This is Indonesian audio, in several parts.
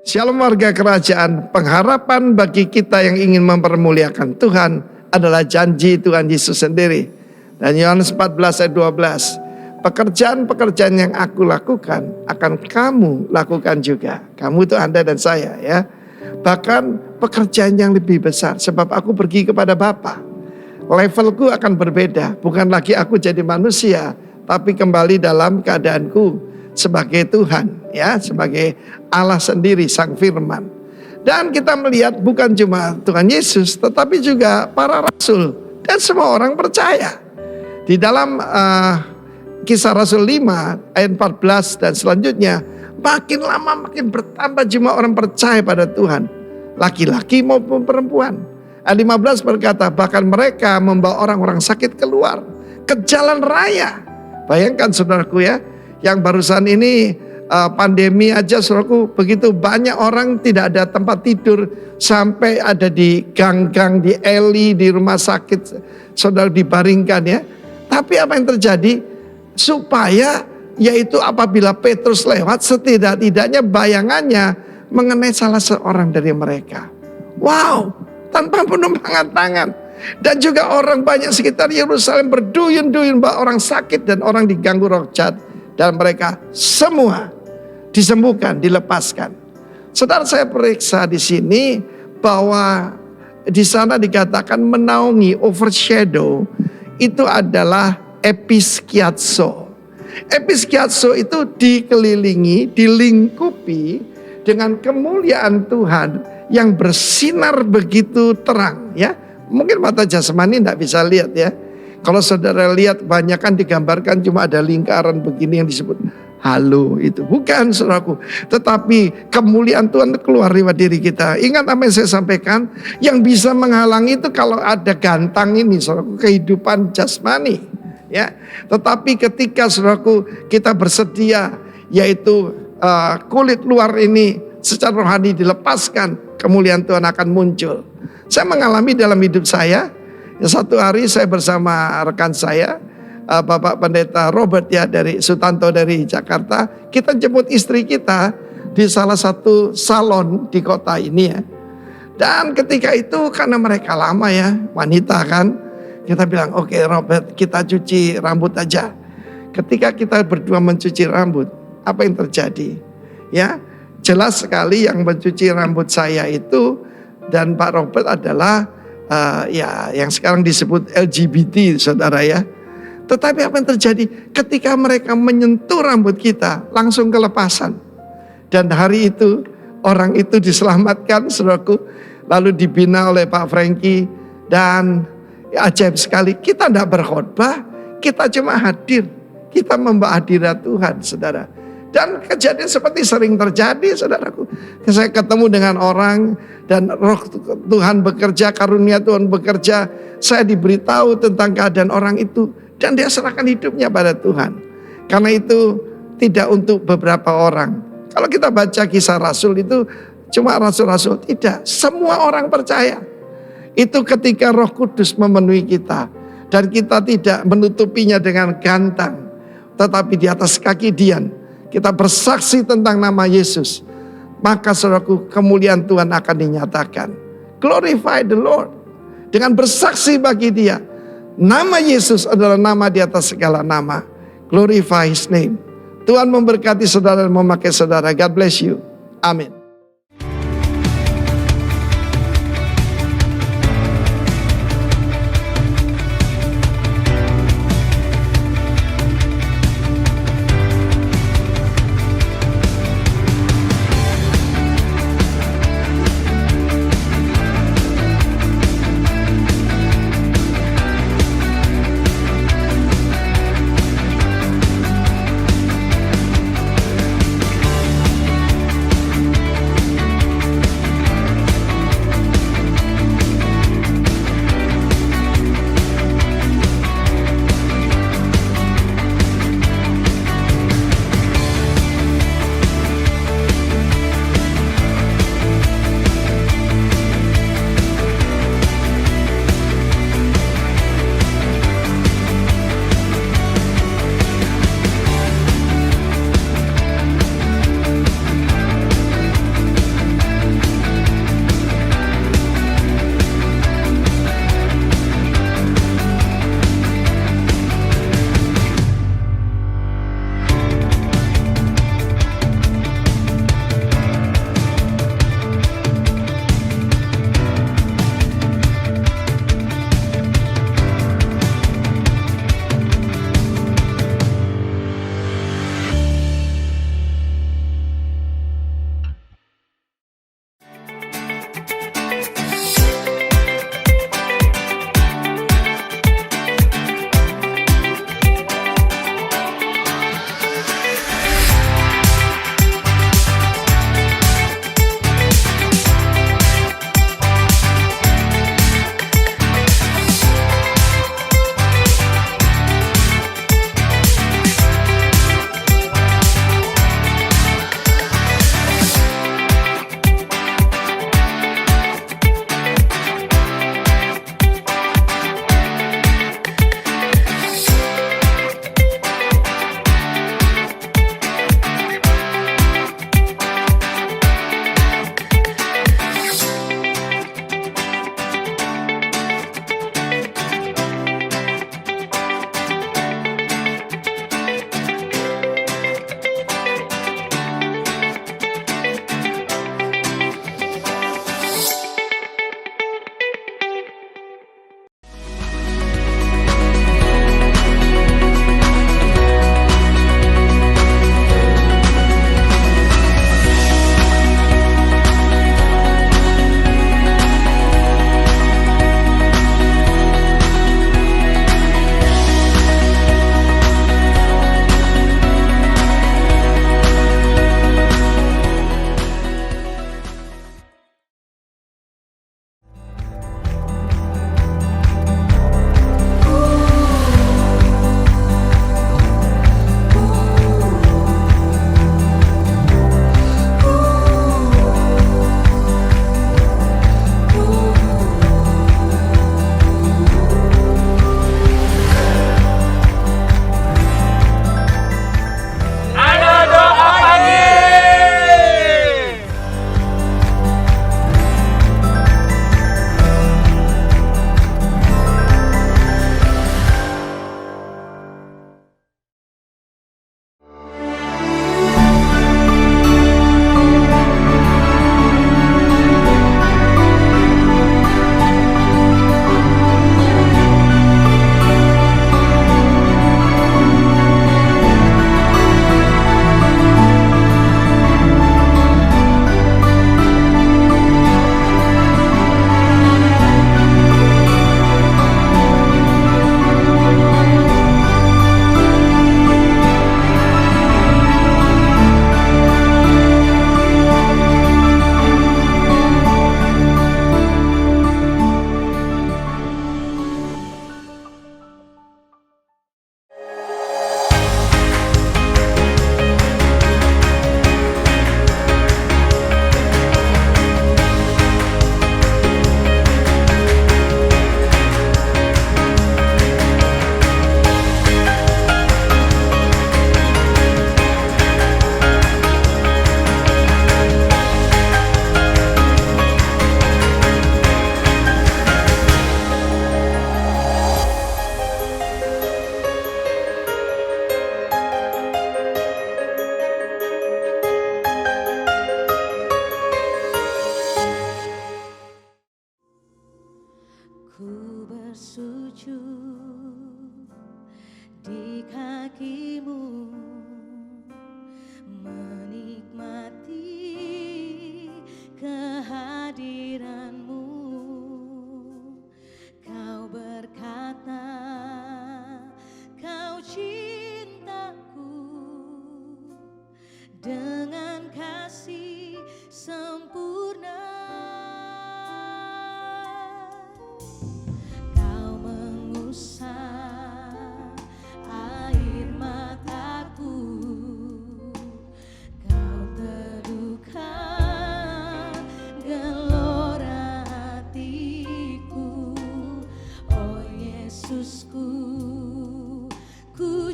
Shalom warga kerajaan, pengharapan bagi kita yang ingin mempermuliakan Tuhan adalah janji Tuhan Yesus sendiri. Dan Yohanes 14 ayat 12, pekerjaan-pekerjaan yang aku lakukan akan kamu lakukan juga. Kamu itu Anda dan saya ya. Bahkan pekerjaan yang lebih besar, sebab aku pergi kepada Bapa. Levelku akan berbeda, bukan lagi aku jadi manusia, tapi kembali dalam keadaanku sebagai Tuhan, ya, sebagai Allah sendiri, Sang Firman. Dan kita melihat bukan cuma Tuhan Yesus, tetapi juga para rasul dan semua orang percaya. Di dalam Kisah Rasul 5 ayat 14 dan selanjutnya, makin lama makin bertambah jumlah orang percaya pada Tuhan, laki-laki maupun perempuan. Ayat 15 berkata, bahkan mereka membawa orang-orang sakit keluar ke jalan raya. Bayangkan saudaraku ya, yang barusan ini pandemi aja saudaraku, begitu banyak orang tidak ada tempat tidur, sampai ada di gang-gang, di alley, di rumah sakit saudara dibaringkan ya. Tapi apa yang terjadi? Supaya yaitu apabila Petrus lewat, setidak-tidaknya bayangannya mengenai salah seorang dari mereka. Wow, tanpa penumpangan tangan. Dan juga orang banyak sekitar Yerusalem berduyun-duyun bahwa orang sakit dan orang diganggu roh jahat, dan mereka semua disembuhkan, dilepaskan. Saudara, saya periksa di sini bahwa di sana dikatakan menaungi, overshadow, itu adalah episkiatso. Episkiatso itu dikelilingi, dilingkupi dengan kemuliaan Tuhan yang bersinar begitu terang ya. Mungkin mata jasmani tidak bisa lihat ya. Kalau saudara lihat kebanyakan digambarkan cuma ada lingkaran begini yang disebut halo itu. Bukan saudaraku. Tetapi kemuliaan Tuhan keluar lewat diri kita. Ingat apa yang saya sampaikan. Yang bisa menghalangi itu kalau ada gantang ini saudaraku, kehidupan jasmani. Ya. Tetapi ketika saudaraku kita bersedia, yaitu kulit luar ini secara rohani dilepaskan, kemuliaan Tuhan akan muncul. Saya mengalami dalam hidup saya. Satu hari saya bersama rekan saya, Bapak Pendeta Robert ya dari Sutanto dari Jakarta. Kita jemput istri kita di salah satu salon di kota ini ya. Dan ketika itu karena mereka lama ya, wanita kan, kita bilang oke, Robert, kita cuci rambut aja. Ketika kita berdua mencuci rambut, apa yang terjadi? Ya, jelas sekali yang mencuci rambut saya itu dan Pak Robert adalah ya yang sekarang disebut LGBT saudara ya. Tetapi apa yang terjadi ketika mereka menyentuh rambut kita, langsung kelepasan. Dan hari itu orang itu diselamatkan saudaraku, lalu dibina oleh Pak Frankie. Dan ya, ajaib sekali, kita tidak berkhotbah, kita cuma hadir, kita membawa hadirat Tuhan saudara. Dan kejadian seperti sering terjadi saudaraku. Saya ketemu dengan orang dan roh Tuhan bekerja, karunia Tuhan bekerja. Saya diberitahu tentang keadaan orang itu dan dia serahkan hidupnya pada Tuhan. Karena itu tidak untuk beberapa orang. Kalau kita baca Kisah Rasul itu cuma rasul-rasul, tidak. Semua orang percaya. Itu ketika Roh Kudus memenuhi kita dan kita tidak menutupinya dengan gantang, tetapi di atas kaki Dian kita bersaksi tentang nama Yesus, maka saudaraku kemuliaan Tuhan akan dinyatakan. Glorify the Lord. Dengan bersaksi bagi Dia, nama Yesus adalah nama di atas segala nama. Glorify His name. Tuhan memberkati saudara dan memakai saudara. God bless you. Amin.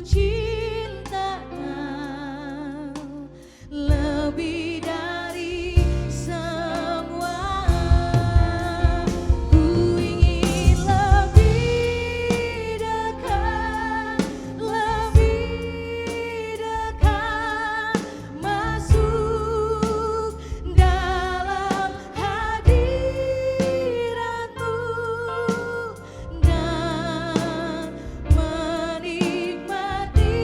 cinta Kau lebih dari semua. Ku ingin lebih dekat masuk dalam hadirat-Mu dan menikmati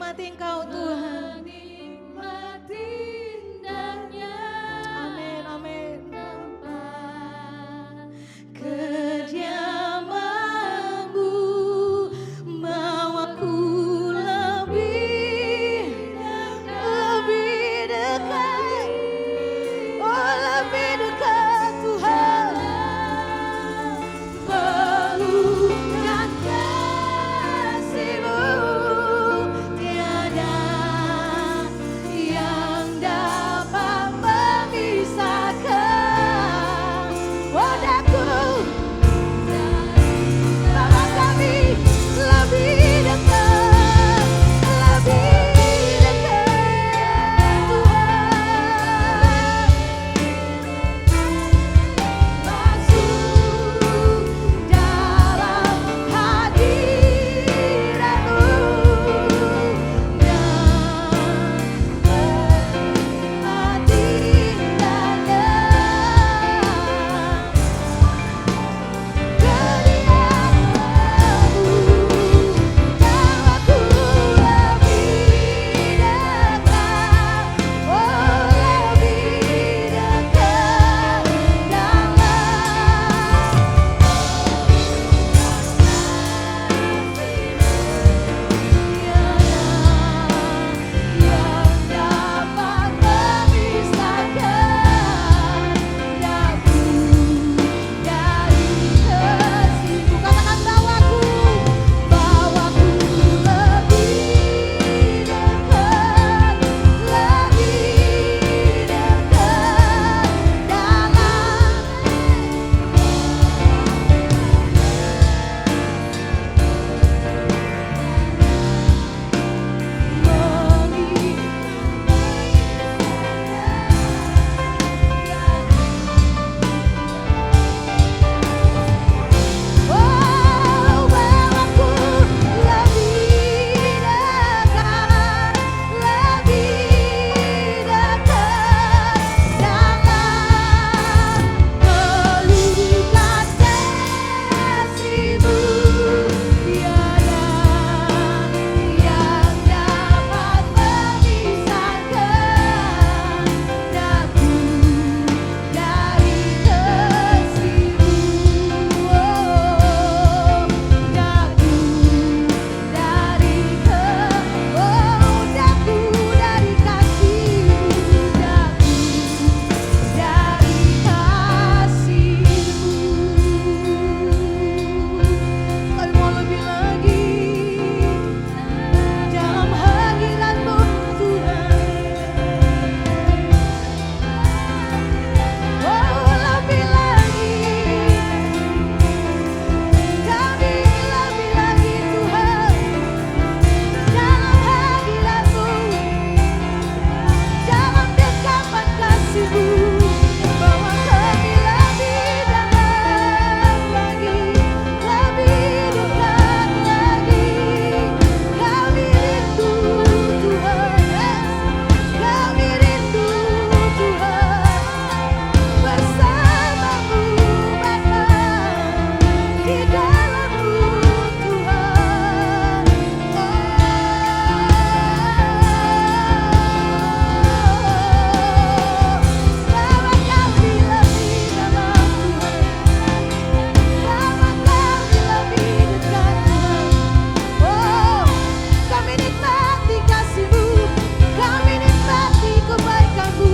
menikmati Engkau Tuhan. menikmati indahnya Amin, amin. tempat Kediamanmu bawaku lebih dekat. Oh, lebih dekat Tuhan. Pelukkan kasih-Mu, tiada yang dapat memisahkan. Wadaku, bawa kami lebih dekat, Tuhan. Masuk dalam hadirat-Mu dan menikmati indahnya kediaman-Mu. Bawaku lebih dekat, oh lebih dekat dalam yang dapat memisahkan daku dari kasih-Mu. Katakan bawaku lebih dekat dalam oh, bawaku lebih dekat dalam pelukan kasih-Mu. Tiada yang dapat memisahkan daku dari kasih-Mu. Daku dari kasih-Mu, dari kasih-Mu. Kami mau lebih lagi dalam hadirat-Mu Tuhan. Oh, lebih lagi, kami lebih lagi Tuhan dalam hadirat-Mu, dalam dekapan kasih-Mu. Bawa kami lebih dalam lagi, lebih dekat lagi. Kami rindu Tuhan, kami rindu Tuhan, bersama-Mu Bapa, di dalam-Mu Tuhan. Bawa kami lebih dalam Tuhan, bawa kami lebih dekat Tuhan. Oh, kami nikmati kasih-Mu, kami nikmati kebaikan-Mu,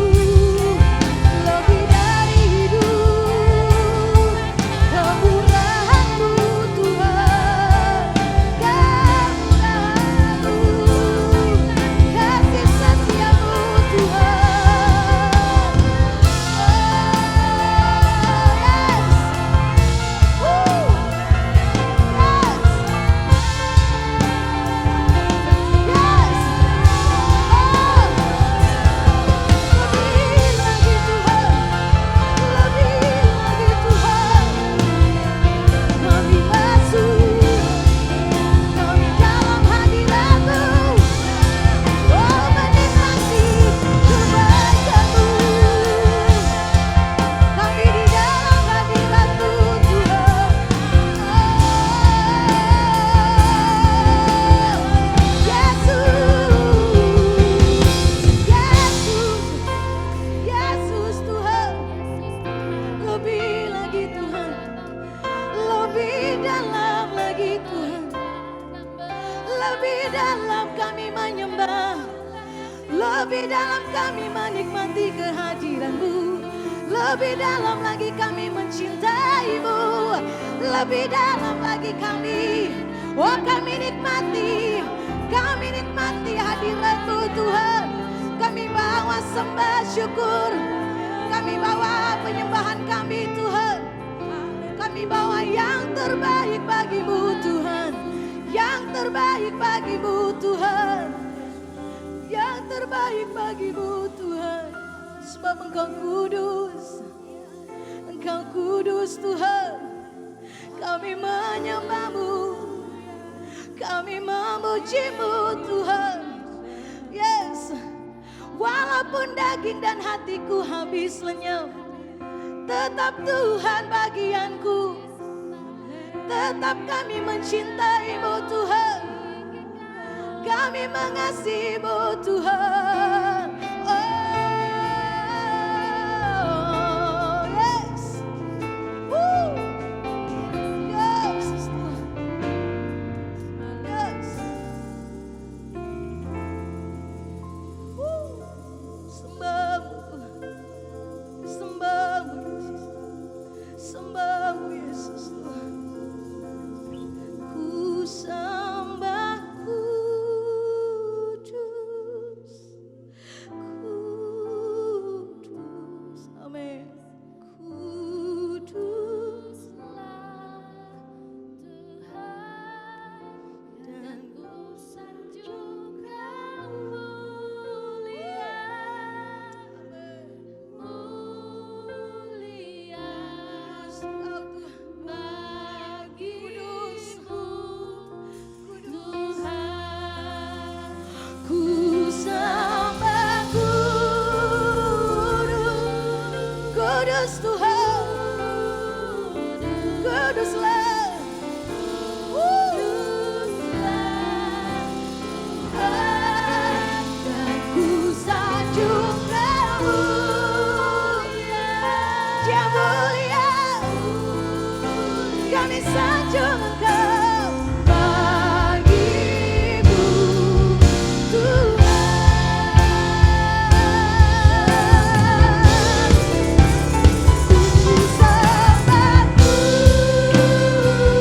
lebih dari hidup, kemurahan-Mu Lebih dalam kami menyembah, lebih dalam kami menikmati kehadiran-Mu. Lebih dalam lagi kami mencintai-Mu. Lebih dalam lagi kami, oh kami nikmati hadirat-Mu Tuhan. Kami bawa sembah syukur, kami bawa penyembahan kami Tuhan. Kami bawa yang terbaik bagi-Mu Tuhan, yang terbaik bagi-Mu Tuhan, yang terbaik bagi-Mu Tuhan. Sebab Engkau kudus Tuhan. Kami menyembah-Mu, kami memuji-Mu Tuhan. Yes, walaupun daging dan hatiku habis lenyap, tetap Tuhan bagianku. Tetap kami mencintai-Mu Tuhan, kami mengasihi-Mu Tuhan. Oh yes, woo, yes, yes, woo, sembah-Mu, sembah-Mu Yesus, sembah-Mu Yesus Tuhan. Ku sembah kudus, kudus, amin. Kuduslah Tuhan, dan ku sanjung Kau mulia, mulia bagimu Tuhan. Ku sembah kudus, kudus Tuhan, kuduslah. Dan ku sanjung Kau, Dia mulia, kami sanjung Engkau bagimu Tuhan. Ku sembah kudus,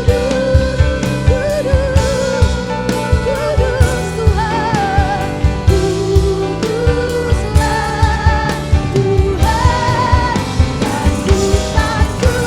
kudus Tuhan, kuduslah Tuhan. Dan ku sanjung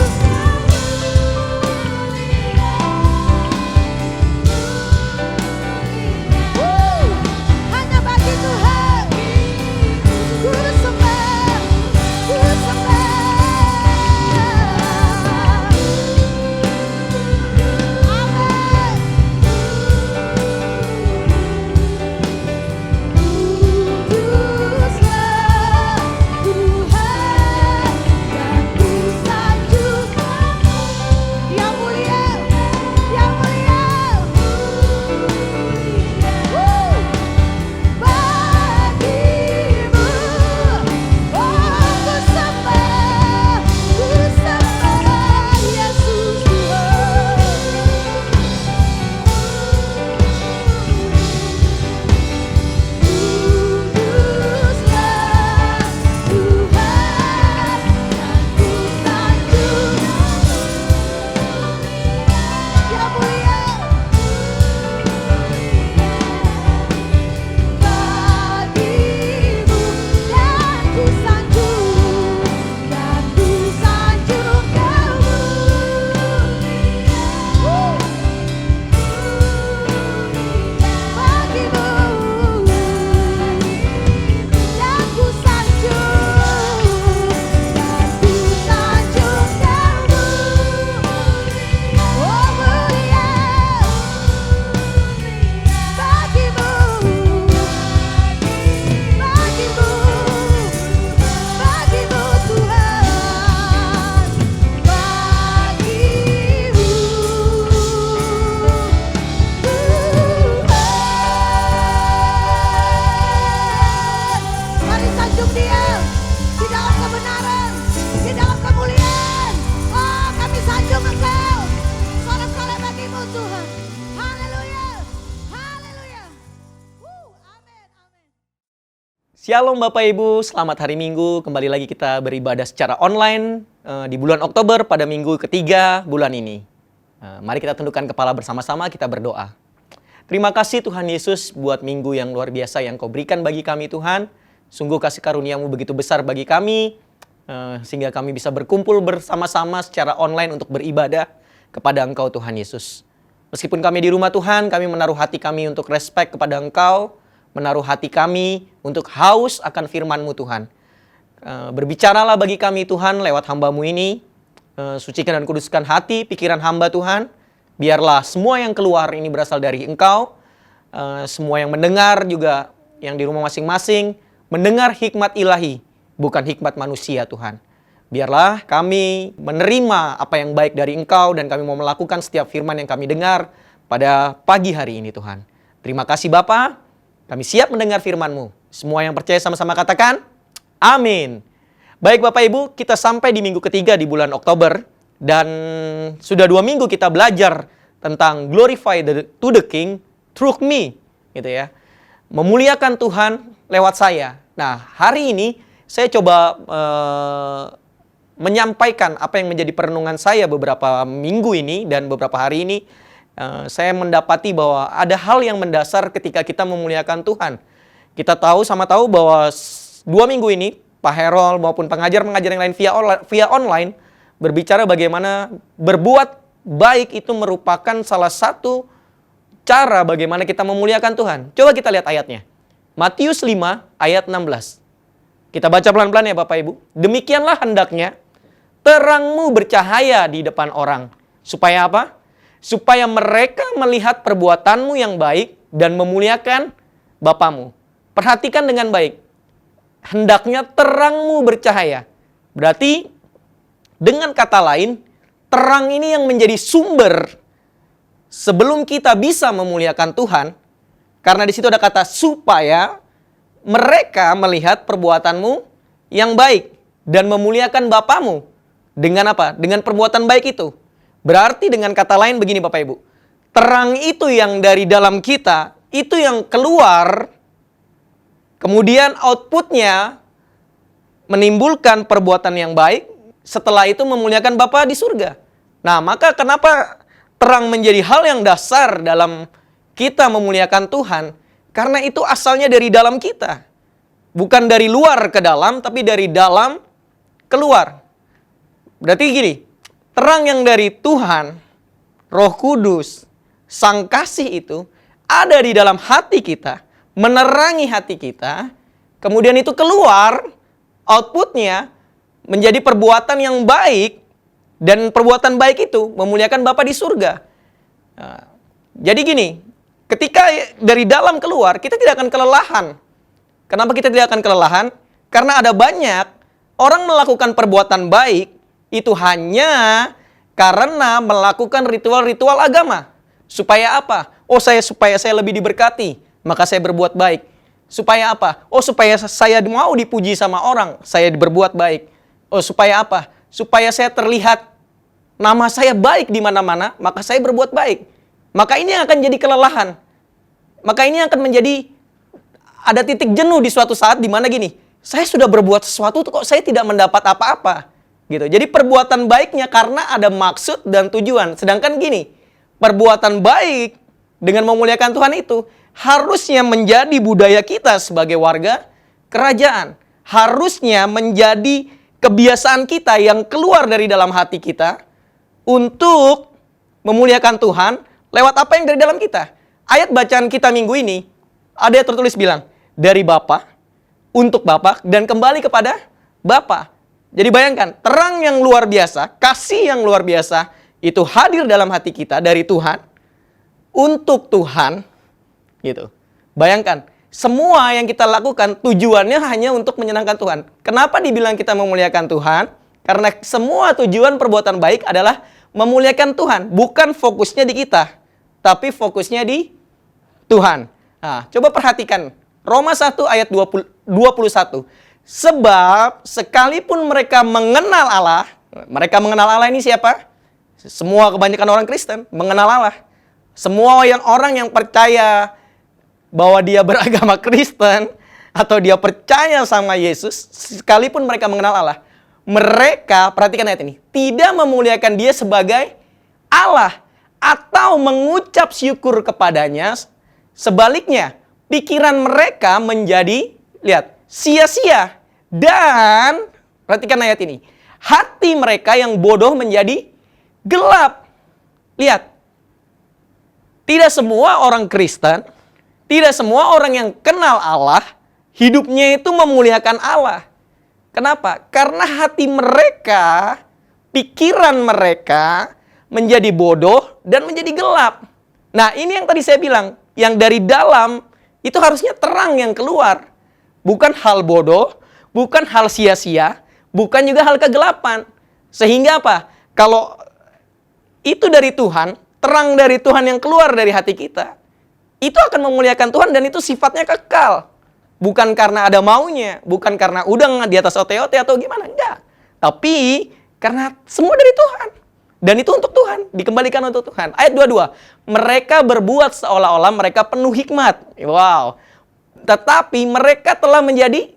Shalom Bapak Ibu, selamat hari Minggu. Kembali lagi kita beribadah secara online di bulan Oktober pada minggu ketiga bulan ini. Mari kita tundukkan kepala bersama-sama, kita berdoa. Terima kasih Tuhan Yesus buat minggu yang luar biasa yang Kau berikan bagi kami Tuhan. Sungguh kasih karunia-Mu begitu besar bagi kami, sehingga kami bisa berkumpul bersama-sama secara online untuk beribadah kepada Engkau Tuhan Yesus. Meskipun kami di rumah Tuhan, kami menaruh hati kami untuk respect kepada Engkau, menaruh hati kami untuk haus akan firman-Mu Tuhan. Berbicaralah bagi kami Tuhan lewat hamba-Mu ini. Sucikan dan kuduskan hati, pikiran hamba Tuhan. Biarlah semua yang keluar ini berasal dari Engkau. Semua yang mendengar juga, yang di rumah masing-masing, mendengar hikmat ilahi, bukan hikmat manusia Tuhan. Biarlah kami menerima apa yang baik dari Engkau dan kami mau melakukan setiap firman yang kami dengar pada pagi hari ini Tuhan. Terima kasih Bapa. Kami siap mendengar firman-Mu. Semua yang percaya sama-sama katakan, amin. Baik Bapak Ibu, kita sampai di minggu ketiga di bulan Oktober. Dan sudah 2 minggu kita belajar tentang glorify to the King through me. Gitu ya. Memuliakan Tuhan lewat saya. Nah, hari ini saya coba menyampaikan apa yang menjadi perenungan saya beberapa minggu ini dan beberapa hari ini. Saya mendapati bahwa ada hal yang mendasar ketika kita memuliakan Tuhan. Kita tahu bahwa 2 minggu ini Pak Herol maupun pengajar-pengajar yang lain via online berbicara bagaimana berbuat baik itu merupakan salah satu cara bagaimana kita memuliakan Tuhan. Coba kita lihat ayatnya. Matius 5 ayat 16. Kita baca pelan-pelan ya Bapak Ibu. Demikianlah hendaknya terangmu bercahaya di depan orang. Supaya apa? Supaya mereka melihat perbuatanmu yang baik dan memuliakan Bapamu. Perhatikan dengan baik. Hendaknya terangmu bercahaya. Berarti dengan kata lain, terang ini yang menjadi sumber sebelum kita bisa memuliakan Tuhan. Karena di situ ada kata supaya mereka melihat perbuatanmu yang baik dan memuliakan Bapamu. Dengan apa? Dengan perbuatan baik itu. Berarti dengan kata lain begini Bapak Ibu. Terang itu yang dari dalam kita, itu yang keluar, kemudian outputnya menimbulkan perbuatan yang baik, setelah itu memuliakan Bapa di surga. Nah, maka kenapa terang menjadi hal yang dasar dalam kita memuliakan Tuhan? Karena itu asalnya dari dalam kita. Bukan dari luar ke dalam, tapi dari dalam keluar. Berarti gini, terang yang dari Tuhan, Roh Kudus, Sang Kasih itu ada di dalam hati kita, menerangi hati kita, kemudian itu keluar, outputnya menjadi perbuatan yang baik, dan perbuatan baik itu memuliakan Bapa di surga. Nah, jadi gini, ketika dari dalam keluar, kita tidak akan kelelahan. Kenapa kita tidak akan kelelahan? Karena ada banyak orang melakukan perbuatan baik, itu hanya karena melakukan ritual-ritual agama. Supaya apa? Oh, supaya saya lebih diberkati, maka saya berbuat baik. Supaya apa? Oh, supaya saya mau dipuji sama orang, saya berbuat baik. Oh, supaya apa? Supaya saya terlihat nama saya baik di mana-mana, maka saya berbuat baik. Maka ini akan jadi kelelahan. Maka ini akan menjadi ada titik jenuh di suatu saat di mana gini, saya sudah berbuat sesuatu kok saya tidak mendapat apa-apa. Gitu. Jadi perbuatan baiknya karena ada maksud dan tujuan. Sedangkan gini, perbuatan baik dengan memuliakan Tuhan itu harusnya menjadi budaya kita sebagai warga kerajaan. Harusnya menjadi kebiasaan kita yang keluar dari dalam hati kita untuk memuliakan Tuhan lewat apa yang dari dalam kita. Ayat bacaan kita minggu ini ada yang tertulis bilang, dari Bapa, untuk Bapa, dan kembali kepada Bapa. Jadi bayangkan, terang yang luar biasa, kasih yang luar biasa, itu hadir dalam hati kita dari Tuhan, untuk Tuhan, gitu. Bayangkan, semua yang kita lakukan tujuannya hanya untuk menyenangkan Tuhan. Kenapa dibilang kita memuliakan Tuhan? Karena semua tujuan perbuatan baik adalah memuliakan Tuhan. Bukan fokusnya di kita, tapi fokusnya di Tuhan. Nah, coba perhatikan, Roma 1 ayat 21. Sebab sekalipun mereka mengenal Allah, mereka mengenal Allah ini siapa? Semua kebanyakan orang Kristen mengenal Allah. Semua orang yang percaya bahwa dia beragama Kristen, atau dia percaya sama Yesus, sekalipun mereka mengenal Allah, mereka, perhatikan ayat ini, tidak memuliakan dia sebagai Allah atau mengucap syukur kepadanya. Sebaliknya, pikiran mereka menjadi, lihat, sia-sia. Dan, perhatikan ayat ini, hati mereka yang bodoh menjadi gelap. Lihat, tidak semua orang Kristen, tidak semua orang yang kenal Allah, hidupnya itu memuliakan Allah. Kenapa? Karena hati mereka, pikiran mereka menjadi bodoh dan menjadi gelap. Nah, ini yang tadi saya bilang, yang dari dalam itu harusnya terang yang keluar. Bukan hal bodoh, bukan hal sia-sia, bukan juga hal kegelapan. Sehingga apa? Kalau itu dari Tuhan, terang dari Tuhan yang keluar dari hati kita, itu akan memuliakan Tuhan dan itu sifatnya kekal. Bukan karena ada maunya, bukan karena udang di atas ote-ote atau gimana, enggak. Tapi karena semua dari Tuhan. Dan itu untuk Tuhan, dikembalikan untuk Tuhan. Ayat 22, mereka berbuat seolah-olah mereka penuh hikmat. Wow. Tetapi mereka telah menjadi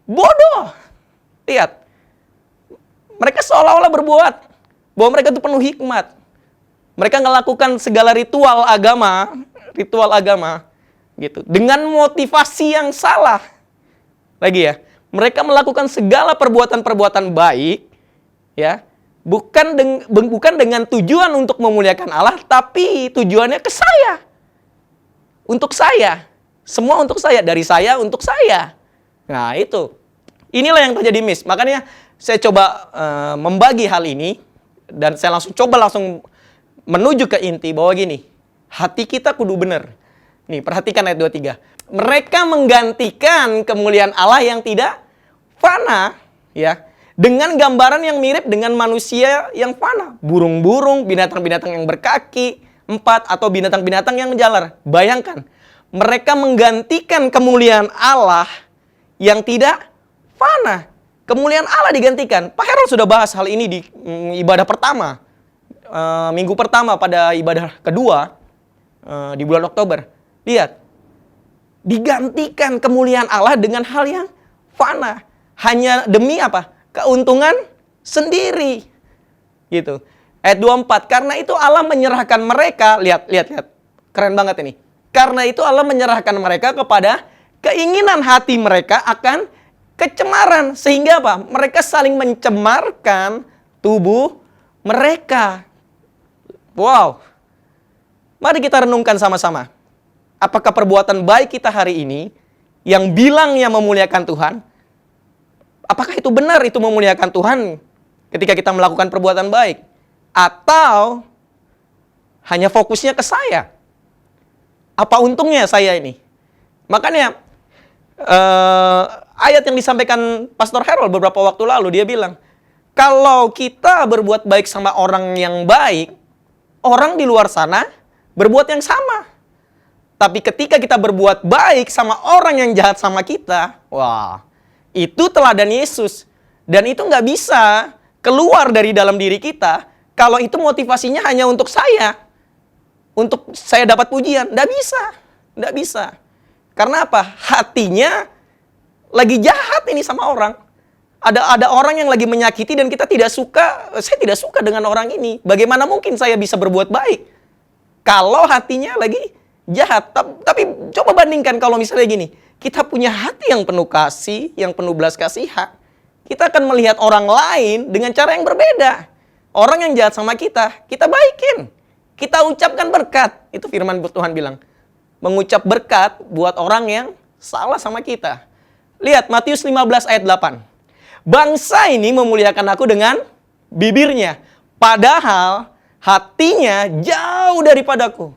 bodoh. Lihat. Mereka seolah-olah berbuat bahwa mereka itu penuh hikmat. Mereka melakukan segala ritual agama gitu dengan motivasi yang salah. Lagi ya, mereka melakukan segala perbuatan-perbuatan baik ya, bukan dengan tujuan untuk memuliakan Allah, tapi tujuannya ke saya. Untuk saya. Semua untuk saya, dari saya untuk saya. Nah, itu. Inilah yang terjadi miss. Makanya saya coba membagi hal ini dan saya langsung menuju ke inti bahwa gini, hati kita kudu benar. Nih, perhatikan ayat 23. Mereka menggantikan kemuliaan Allah yang tidak fana, ya, dengan gambaran yang mirip dengan manusia yang fana. Burung-burung, binatang-binatang yang berkaki 4, atau binatang-binatang yang menjalar. Bayangkan, mereka menggantikan kemuliaan Allah yang tidak fana. Kemuliaan Allah digantikan. Pak Herol sudah bahas hal ini di ibadah pertama. Minggu pertama pada ibadah kedua di bulan Oktober. Lihat, digantikan kemuliaan Allah dengan hal yang fana. Hanya demi apa? Keuntungan sendiri. Gitu. Ayat 24, karena itu Allah menyerahkan mereka, lihat. Keren banget ini. Karena itu Allah menyerahkan mereka kepada keinginan hati mereka akan kecemaran. Sehingga apa? Mereka saling mencemarkan tubuh mereka. Wow. Mari kita renungkan sama-sama. Apakah perbuatan baik kita hari ini yang bilangnya memuliakan Tuhan, apakah itu benar itu memuliakan Tuhan ketika kita melakukan perbuatan baik? Atau hanya fokusnya ke saya? Apa untungnya saya ini? Makanya ayat yang disampaikan Pastor Herol beberapa waktu lalu, dia bilang, kalau kita berbuat baik sama orang yang baik, orang di luar sana berbuat yang sama. Tapi ketika kita berbuat baik sama orang yang jahat sama kita, wah, itu teladan Yesus. Dan itu nggak bisa keluar dari dalam diri kita kalau itu motivasinya hanya untuk saya. Untuk saya dapat pujian. Nggak bisa. Karena apa? Hatinya lagi jahat ini sama orang. Ada orang yang lagi menyakiti dan kita tidak suka. Saya tidak suka dengan orang ini. Bagaimana mungkin saya bisa berbuat baik kalau hatinya lagi jahat? Tapi coba bandingkan kalau misalnya gini. Kita punya hati yang penuh kasih, yang penuh belas kasihan. Kita akan melihat orang lain dengan cara yang berbeda. Orang yang jahat sama kita baikin. Kita ucapkan berkat. Itu firman Tuhan bilang. Mengucap berkat buat orang yang salah sama kita. Lihat Matius 15 ayat 8. Bangsa ini memuliakan aku dengan bibirnya. Padahal hatinya jauh daripadaku.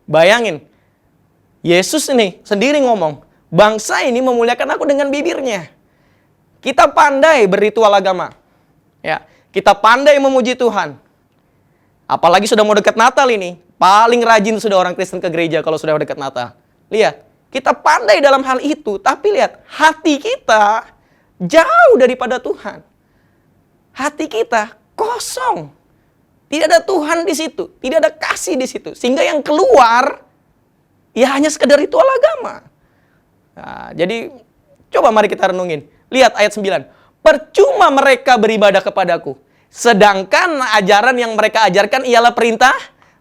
Bayangin. Yesus ini sendiri ngomong. Bangsa ini memuliakan aku dengan bibirnya. Kita pandai berritual agama. Ya, kita pandai memuji Tuhan. Apalagi sudah mau dekat Natal ini. Paling rajin sudah orang Kristen ke gereja kalau sudah dekat Natal. Lihat, kita pandai dalam hal itu. Tapi lihat, hati kita jauh daripada Tuhan. Hati kita kosong. Tidak ada Tuhan di situ. Tidak ada kasih di situ. Sehingga yang keluar, ya hanya sekedar ritual agama. Nah, jadi Coba mari kita renungin. Lihat ayat 9. Percuma mereka beribadah kepadaku, sedangkan ajaran yang mereka ajarkan ialah perintah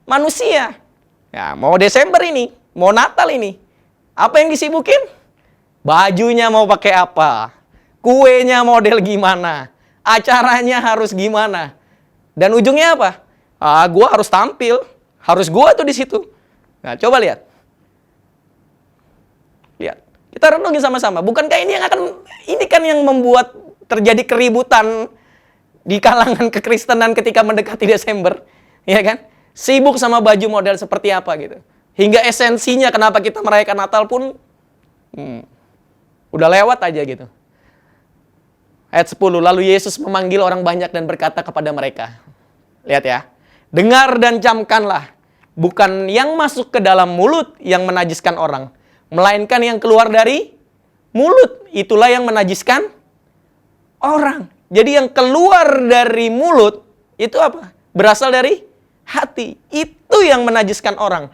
manusia. Ya, mau Desember ini, mau Natal ini, apa yang disibukin? Bajunya mau pakai apa? Kuenya model gimana? Acaranya harus gimana? Dan ujungnya apa? Gua harus tampil, harus gua tuh di situ. Nah, coba lihat. Lihat. Kita renungin sama-sama. Bukankah ini kan yang membuat terjadi keributan di kalangan kekristenan ketika mendekati Desember, ya kan? Sibuk sama baju model seperti apa gitu. Hingga esensinya kenapa kita merayakan Natal pun udah lewat aja gitu. Ayat 10, lalu Yesus memanggil orang banyak dan berkata kepada mereka. Lihat ya. Dengar dan camkanlah. Bukan yang masuk ke dalam mulut yang menajiskan orang, melainkan yang keluar dari mulut. Itulah yang menajiskan orang. Jadi yang keluar dari mulut itu apa? Berasal dari hati. Itu yang menajiskan orang.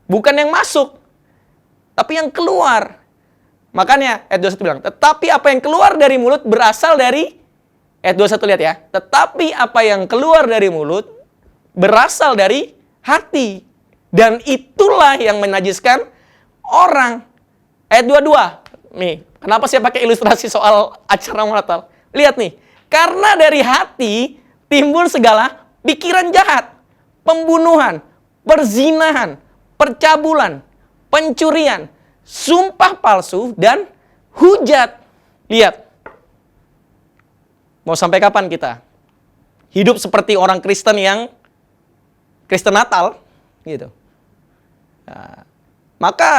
Bukan yang masuk, tapi yang keluar. Makanya ayat 21 bilang, tetapi apa yang keluar dari mulut berasal dari, ayat 21 lihat ya, tetapi apa yang keluar dari mulut berasal dari hati. Dan itulah yang menajiskan orang. Ayat 22, nih, kenapa saya pakai ilustrasi soal acara Natal? Lihat nih, karena dari hati timbul segala pikiran jahat, pembunuhan, perzinahan, percabulan, pencurian, sumpah palsu, dan hujat. Lihat. Mau sampai kapan kita hidup seperti orang Kristen yang Kristen Natal? Gitu. Nah, maka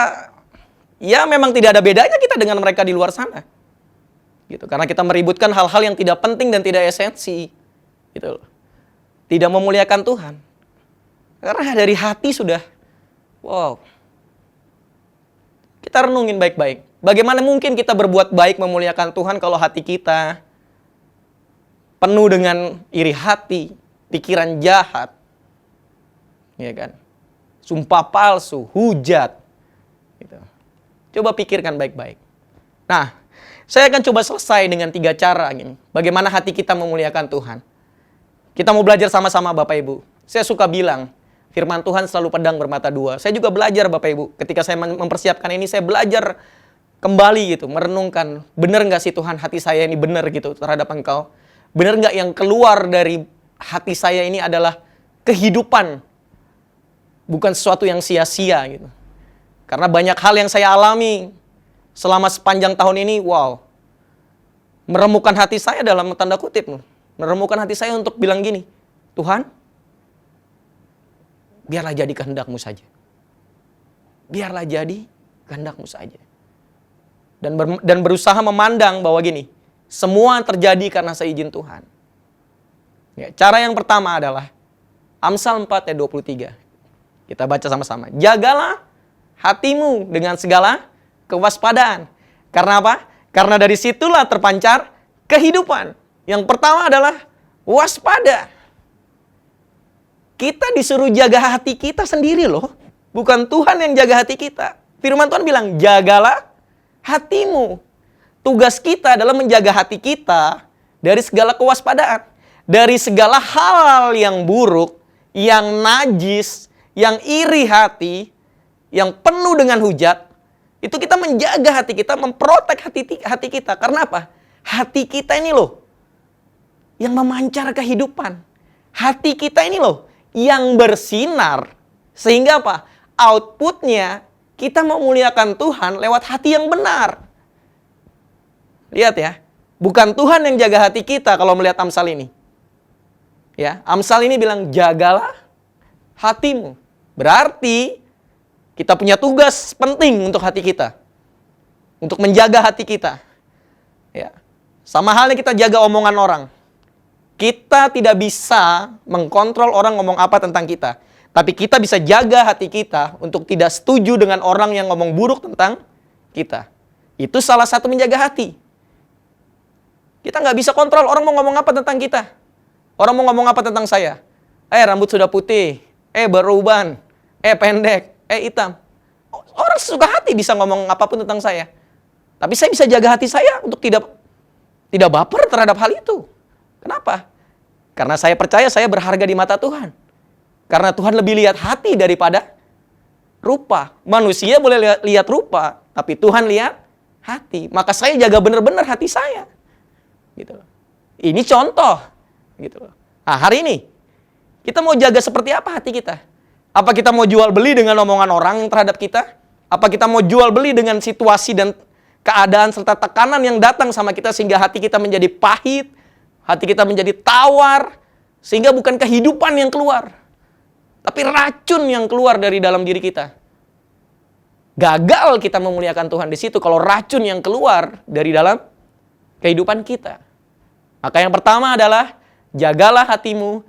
ya memang tidak ada bedanya kita dengan mereka di luar sana. Gitu. Karena kita meributkan hal-hal yang tidak penting dan tidak esensi. Gitu loh. Tidak memuliakan Tuhan. Karena dari hati sudah, wow. Kita renungin baik-baik. Bagaimana mungkin kita berbuat baik memuliakan Tuhan kalau hati kita penuh dengan iri hati, pikiran jahat, ya kan? Sumpah palsu, hujat. Gitu. Coba pikirkan baik-baik. Nah, saya akan coba selesai dengan 3 cara gini. Bagaimana hati kita memuliakan Tuhan. Kita mau belajar sama-sama Bapak Ibu. Saya suka bilang, firman Tuhan selalu pedang bermata dua. Saya juga belajar Bapak Ibu. Ketika saya mempersiapkan ini, saya belajar kembali gitu. Merenungkan, benar nggak sih Tuhan hati saya ini benar gitu terhadap Engkau? Benar nggak yang keluar dari hati saya ini adalah kehidupan? Bukan sesuatu yang sia-sia gitu. Karena banyak hal yang saya alami selama sepanjang tahun ini, wow. Meremukkan hati saya dalam tanda kutip. Meremukkan hati saya untuk bilang gini, Tuhan, biarlah jadi kehendak-Mu saja. Biarlah jadi kehendak-Mu saja. Dan berusaha memandang bahwa gini, semua terjadi karena seizin Tuhan. Ya, cara yang pertama adalah Amsal 4 ayat 23. Kita baca sama-sama. Jagalah hatimu dengan segala kewaspadaan. Karena apa? Karena dari situlah terpancar kehidupan. Yang pertama adalah waspada. Kita disuruh jaga hati kita sendiri loh. Bukan Tuhan yang jaga hati kita. Firman Tuhan bilang, jagalah hatimu. Tugas kita adalah menjaga hati kita dari segala kewaspadaan. Dari segala hal yang buruk, yang najis, yang iri hati, yang penuh dengan hujat. Itu kita menjaga hati kita, memprotek hati kita. Karena apa? Hati kita ini loh, yang memancar kehidupan. Hati kita ini loh, yang bersinar. Sehingga apa? Outputnya kita memuliakan Tuhan lewat hati yang benar. Lihat ya, bukan Tuhan yang jaga hati kita kalau melihat Amsal ini. Ya, Amsal ini bilang jagalah hatimu. Berarti kita punya tugas penting untuk hati kita. Untuk menjaga hati kita. Ya. Sama halnya kita jaga omongan orang. Kita tidak bisa mengkontrol orang ngomong apa tentang kita. Tapi kita bisa jaga hati kita untuk tidak setuju dengan orang yang ngomong buruk tentang kita. Itu salah satu menjaga hati. Kita nggak bisa kontrol orang mau ngomong apa tentang kita. Orang mau ngomong apa tentang saya. Rambut sudah putih. Beruban. Pendek. Hitam. Orang sesuka hati bisa ngomong apapun tentang saya. Tapi saya bisa jaga hati saya untuk tidak baper terhadap hal itu. Kenapa? Karena saya percaya saya berharga di mata Tuhan. Karena Tuhan lebih lihat hati daripada rupa. Manusia boleh lihat rupa, tapi Tuhan lihat hati. Maka saya jaga benar-benar hati saya. Gitu. Ini contoh. Gitu. Nah, hari ini kita mau jaga seperti apa hati kita? Apa kita mau jual beli dengan omongan orang terhadap kita? Apa kita mau jual beli dengan situasi dan keadaan serta tekanan yang datang sama kita sehingga hati kita menjadi pahit, hati kita menjadi tawar, sehingga bukan kehidupan yang keluar, tapi racun yang keluar dari dalam diri kita. Gagal kita memuliakan Tuhan di situ kalau racun yang keluar dari dalam kehidupan kita. Maka yang pertama adalah jagalah hatimu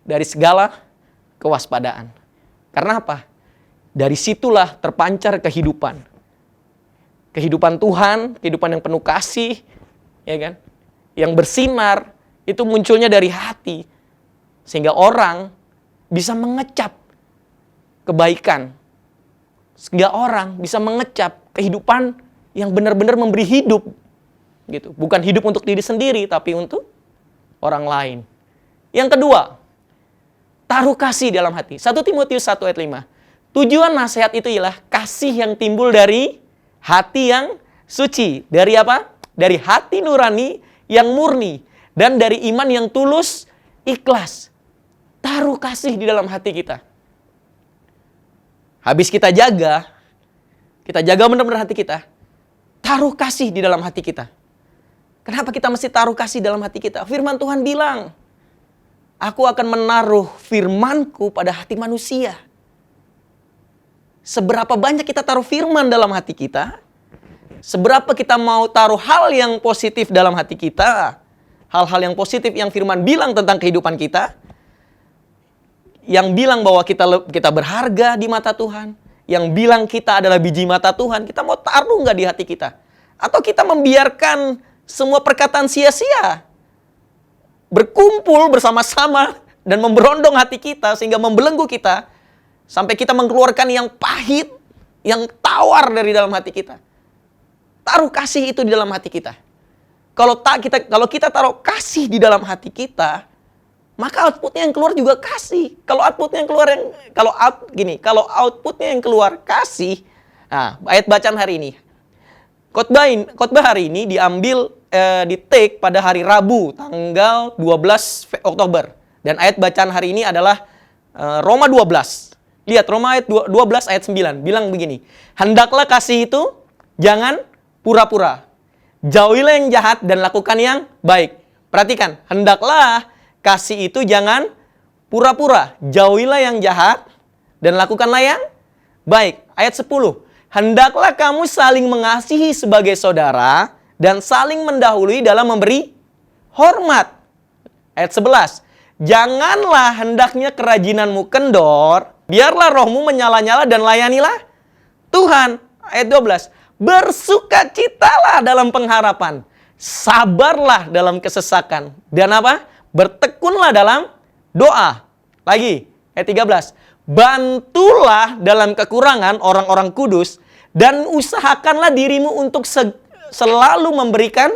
dari segala kewaspadaan. Karena apa? Dari situlah terpancar kehidupan. Kehidupan Tuhan, kehidupan yang penuh kasih, ya kan? Yang bersinar, itu munculnya dari hati. Sehingga orang bisa mengecap kebaikan. Sehingga orang bisa mengecap kehidupan yang benar-benar memberi hidup. Gitu. Bukan hidup untuk diri sendiri, tapi untuk orang lain. Yang kedua, taruh kasih dalam hati. 1 Timotius 1 ayat 5. Tujuan nasihat itu ialah kasih yang timbul dari hati yang suci. Dari apa? Dari hati nurani yang murni. Dan dari iman yang tulus, ikhlas. Taruh kasih di dalam hati kita. Habis kita jaga benar-benar hati kita. Taruh kasih di dalam hati kita. Kenapa kita mesti taruh kasih dalam hati kita? Firman Tuhan bilang, aku akan menaruh firman-Ku pada hati manusia. Seberapa banyak kita taruh firman dalam hati kita, seberapa kita mau taruh hal yang positif dalam hati kita, hal-hal yang positif yang firman bilang tentang kehidupan kita, yang bilang bahwa kita berharga di mata Tuhan, yang bilang kita adalah biji mata Tuhan, kita mau taruh nggak di hati kita? Atau kita membiarkan semua perkataan sia-sia berkumpul bersama-sama dan memberondong hati kita sehingga membelenggu kita sampai kita mengeluarkan yang pahit, yang tawar dari dalam hati kita. Taruh kasih itu di dalam hati kita. Kalau kita taruh kasih di dalam hati kita, maka outputnya yang keluar juga kasih. Kalau outputnya yang keluar kasih. Nah, ayat bacaan hari ini. Khotbah hari ini diambil di take pada hari Rabu tanggal 12 Oktober. Dan ayat bacaan hari ini adalah Roma 12. Lihat Roma ayat 12 ayat 9 bilang begini. Hendaklah kasih itu jangan pura-pura. Jauhilah yang jahat dan lakukan yang baik. Perhatikan, hendaklah kasih itu jangan pura-pura. Jauhilah yang jahat dan lakukanlah yang baik. Ayat 10. Hendaklah kamu saling mengasihi sebagai saudara dan saling mendahului dalam memberi hormat. Ayat 11. Janganlah hendaknya kerajinanmu kendor, biarlah rohmu menyala-nyala dan layanilah Tuhan. Ayat 12. Bersukacitalah dalam pengharapan, sabarlah dalam kesesakan, dan apa? Bertekunlah dalam doa. Lagi, ayat 13. Bantulah dalam kekurangan orang-orang kudus, dan usahakanlah dirimu untuk selalu memberikan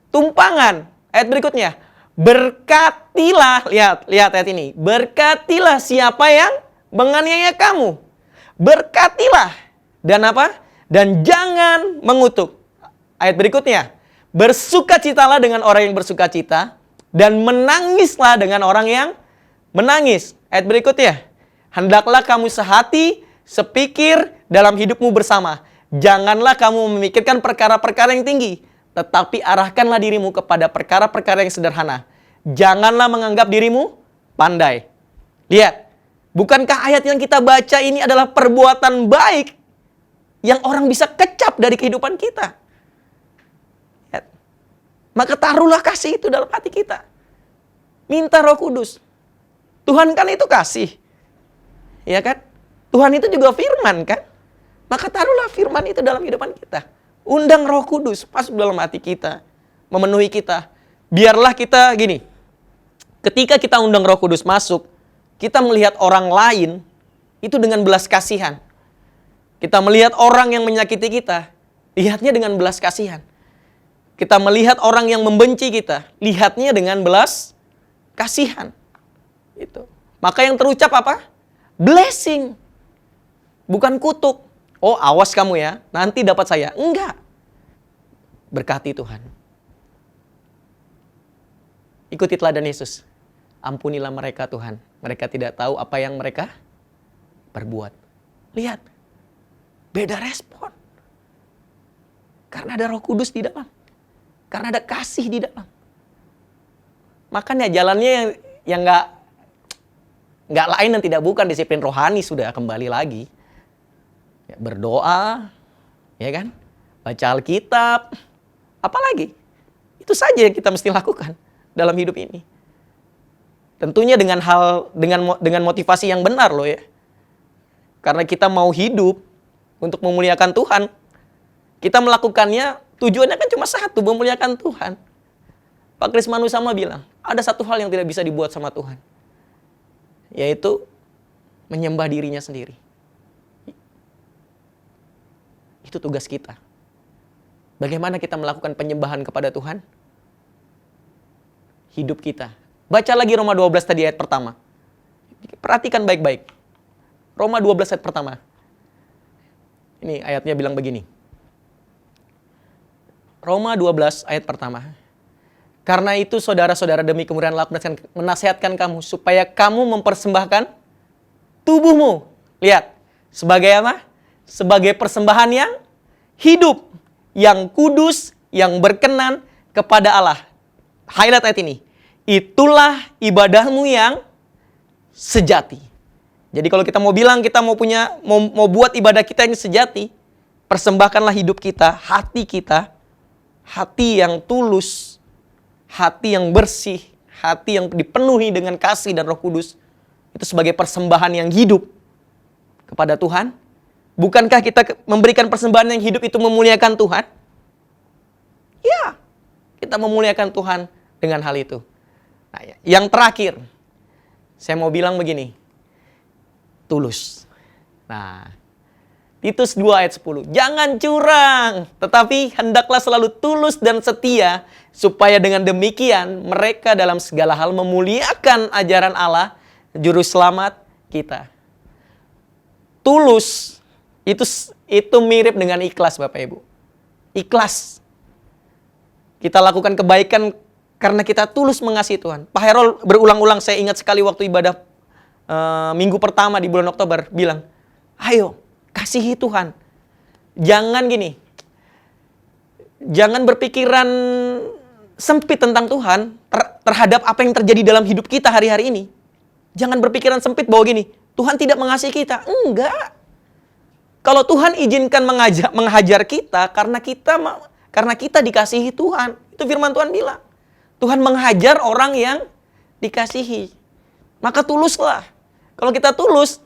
tumpangan. Ayat berikutnya. Berkatilah, lihat ayat ini. Berkatilah siapa yang menganiaya kamu. Berkatilah. Dan apa? Dan jangan mengutuk. Ayat berikutnya. Bersukacitalah dengan orang yang bersukacita. Dan menangislah dengan orang yang menangis. Ayat berikutnya. Hendaklah kamu sehati, sepikir dalam hidupmu bersama. Janganlah kamu memikirkan perkara-perkara yang tinggi. Tetapi arahkanlah dirimu kepada perkara-perkara yang sederhana. Janganlah menganggap dirimu pandai. Lihat. Bukankah ayat yang kita baca ini adalah perbuatan baik yang orang bisa kecap dari kehidupan kita? Lihat. Maka taruhlah kasih itu dalam hati kita. Minta Roh Kudus. Tuhan kan itu kasih. Ya kan? Tuhan itu juga firman kan? Maka taruhlah firman itu dalam kehidupan kita. Undang Roh Kudus masuk dalam hati kita. Memenuhi kita. Biarlah kita gini. Ketika kita undang Roh Kudus masuk, kita melihat orang lain itu dengan belas kasihan. Kita melihat orang yang menyakiti kita, lihatnya dengan belas kasihan. Kita melihat orang yang membenci kita, lihatnya dengan belas kasihan. Itu. Maka yang terucap apa? Blessing. Bukan kutuk. Oh, awas kamu ya, nanti dapat saya. Enggak. Berkati Tuhan. Ikuti teladan Yesus. Ampunilah mereka Tuhan. Mereka tidak tahu apa yang mereka perbuat. Lihat. Beda respon. Karena ada Roh Kudus di dalam. Karena ada kasih di dalam. Makanya jalannya yang nggak lain dan tidak bukan disiplin rohani sudah kembali lagi. Ya, berdoa, ya kan? Baca Alkitab, apalagi? Itu saja yang kita mesti lakukan dalam hidup ini. Tentunya dengan motivasi yang benar loh ya. Karena kita mau hidup untuk memuliakan Tuhan. Kita melakukannya tujuannya kan cuma satu, memuliakan Tuhan. Pak Kris Manusama bilang, ada satu hal yang tidak bisa dibuat sama Tuhan. Yaitu menyembah dirinya sendiri. Itu tugas kita. Bagaimana kita melakukan penyembahan kepada Tuhan? Hidup kita. Baca lagi Roma 12 tadi ayat pertama. Perhatikan baik-baik. Roma 12 ayat pertama. Ini ayatnya bilang begini. Roma 12 ayat pertama. Karena itu saudara-saudara demi kemurahan Allah menasihatkan kamu supaya kamu mempersembahkan tubuhmu. Lihat, sebagai apa? Sebagai persembahan yang hidup, yang kudus, yang berkenan kepada Allah. Highlight ayat ini. Itulah ibadahmu yang sejati. Jadi kalau kita mau bilang kita mau buat ibadah kita yang sejati, persembahkanlah hidup kita, hati yang tulus, hati yang bersih, hati yang dipenuhi dengan kasih dan Roh Kudus. Itu sebagai persembahan yang hidup kepada Tuhan. Bukankah kita memberikan persembahan yang hidup itu memuliakan Tuhan? Ya, kita memuliakan Tuhan dengan hal itu. Nah, yang terakhir, saya mau bilang begini. Tulus. Nah, Titus 2 ayat 10. Jangan curang, tetapi hendaklah selalu tulus dan setia, supaya dengan demikian mereka dalam segala hal memuliakan ajaran Allah, Juru Selamat kita. Tulus, itu mirip dengan ikhlas Bapak Ibu. Ikhlas. Kita lakukan kebaikan karena kita tulus mengasihi Tuhan. Pak Herol berulang-ulang, saya ingat sekali waktu ibadah minggu pertama di bulan Oktober, bilang, ayo kasihi Tuhan. Jangan gini, jangan berpikiran sempit tentang Tuhan terhadap apa yang terjadi dalam hidup kita hari-hari ini. Jangan berpikiran sempit bahwa gini, Tuhan tidak mengasihi kita. Enggak. Kalau Tuhan izinkan menghajar kita karena kita dikasihi Tuhan. Itu firman Tuhan bilang. Tuhan menghajar orang yang dikasihi. Maka tuluslah. Kalau kita tulus,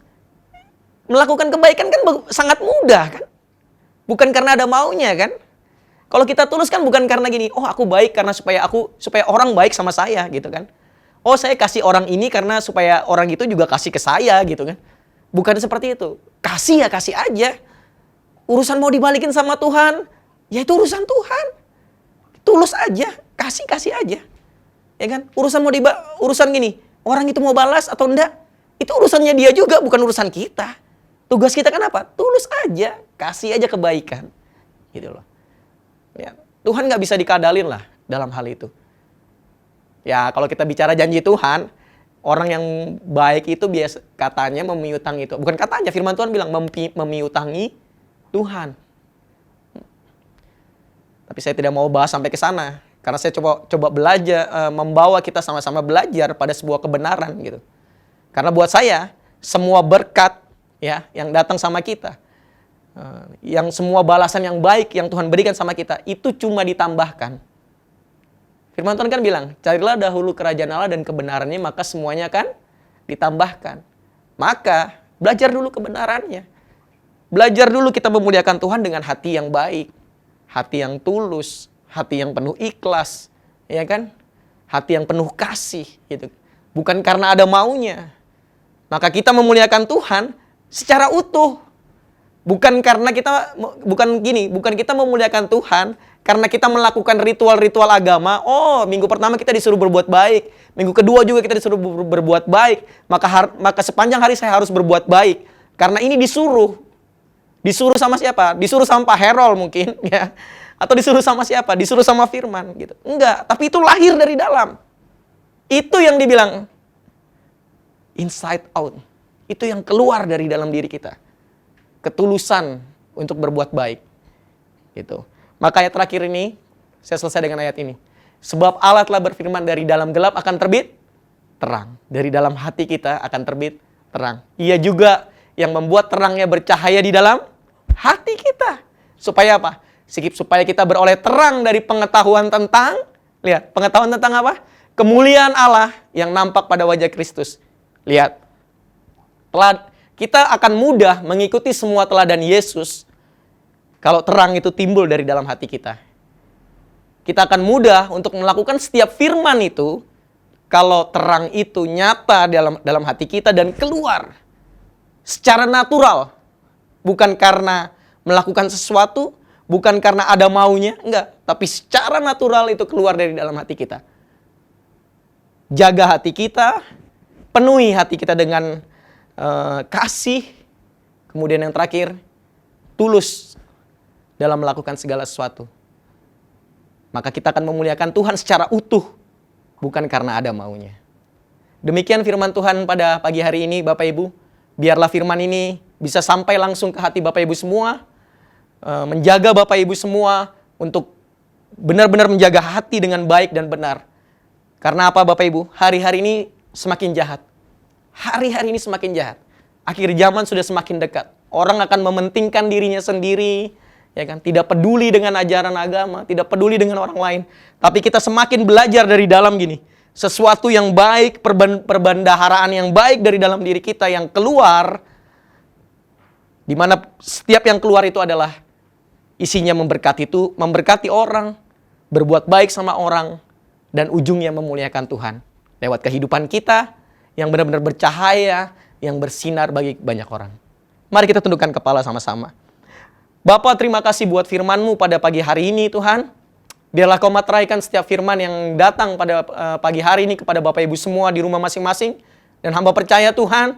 melakukan kebaikan kan sangat mudah kan? Bukan karena ada maunya kan? Kalau kita tulus kan bukan karena gini, oh aku baik karena supaya orang baik sama saya gitu kan. Oh saya kasih orang ini karena supaya orang itu juga kasih ke saya gitu kan. Bukan seperti itu. Kasih ya kasih aja. Urusan mau dibalikin sama Tuhan, ya itu urusan Tuhan. Tulus aja, kasih aja. Ya kan? Urusan gini, orang itu mau balas atau enggak, itu urusannya dia juga, bukan urusan kita. Tugas kita kan apa? Tulus aja, kasih aja kebaikan. Gitu loh. Ya, Tuhan nggak bisa dikadalin lah dalam hal itu. Ya, kalau kita bicara janji Tuhan, orang yang baik itu biasa katanya memiutangi itu. Bukan katanya, firman Tuhan bilang memiutangi Tuhan. Tapi saya tidak mau bahas sampai ke sana. Karena saya coba belajar, membawa kita sama-sama belajar pada sebuah kebenaran gitu. Karena buat saya, semua berkat ya yang datang sama kita, yang semua balasan yang baik yang Tuhan berikan sama kita, itu cuma ditambahkan. Firman Tuhan kan bilang, carilah dahulu kerajaan Allah dan kebenarannya, maka semuanya akan ditambahkan. Maka, belajar dulu kebenarannya. Belajar dulu kita memuliakan Tuhan dengan hati yang baik, hati yang tulus, hati yang penuh ikhlas, ya kan? Hati yang penuh kasih, gitu. Bukan karena ada maunya. Maka kita memuliakan Tuhan secara utuh. Bukan karena kita, bukan kita memuliakan Tuhan karena kita melakukan ritual-ritual agama. Oh, minggu pertama kita disuruh berbuat baik, minggu kedua juga kita disuruh berbuat baik. Maka sepanjang hari saya harus berbuat baik. Karena ini disuruh. Disuruh sama siapa? Disuruh sama Pak Herol mungkin, ya. Atau disuruh sama siapa? Disuruh sama Firman, gitu. Enggak, tapi itu lahir dari dalam. Itu yang dibilang inside out. Itu yang keluar dari dalam diri kita. Ketulusan untuk berbuat baik. Gitu. Maka ayat terakhir ini, saya selesai dengan ayat ini. Sebab Allah telah berfirman, dari dalam gelap akan terbit terang. Dari dalam hati kita akan terbit terang. Ia juga yang membuat terangnya bercahaya di dalam hati kita. Supaya apa? Supaya kita beroleh terang dari pengetahuan tentang, lihat, pengetahuan tentang apa? Kemuliaan Allah yang nampak pada wajah Kristus. Lihat. Kita akan mudah mengikuti semua teladan Yesus kalau terang itu timbul dari dalam hati kita. Kita akan mudah untuk melakukan setiap firman itu kalau terang itu nyata dalam hati kita dan keluar secara natural. Bukan karena melakukan sesuatu, bukan karena ada maunya, enggak. Tapi secara natural itu keluar dari dalam hati kita. Jaga hati kita, penuhi hati kita dengan kasih. Kemudian yang terakhir, tulus dalam melakukan segala sesuatu. Maka kita akan memuliakan Tuhan secara utuh, bukan karena ada maunya. Demikian firman Tuhan pada pagi hari ini, Bapak Ibu. Biarlah firman ini bisa sampai langsung ke hati Bapak Ibu semua, menjaga Bapak Ibu semua untuk benar-benar menjaga hati dengan baik dan benar. Karena apa Bapak Ibu? Hari-hari ini semakin jahat. Hari-hari ini semakin jahat. Akhir zaman sudah semakin dekat. Orang akan mementingkan dirinya sendiri, ya kan? Tidak peduli dengan ajaran agama, tidak peduli dengan orang lain. Tapi kita semakin belajar dari dalam gini. Sesuatu yang baik, perbendaharaan yang baik dari dalam diri kita yang keluar, di mana setiap yang keluar itu adalah isinya memberkati orang, berbuat baik sama orang, dan ujungnya memuliakan Tuhan. Lewat kehidupan kita yang benar-benar bercahaya, yang bersinar bagi banyak orang. Mari kita tundukkan kepala sama-sama. Bapa, terima kasih buat firman-Mu pada pagi hari ini Tuhan. Biarlah Kau materaikan setiap firman yang datang pada pagi hari ini kepada Bapak Ibu semua di rumah masing-masing. Dan hamba percaya Tuhan,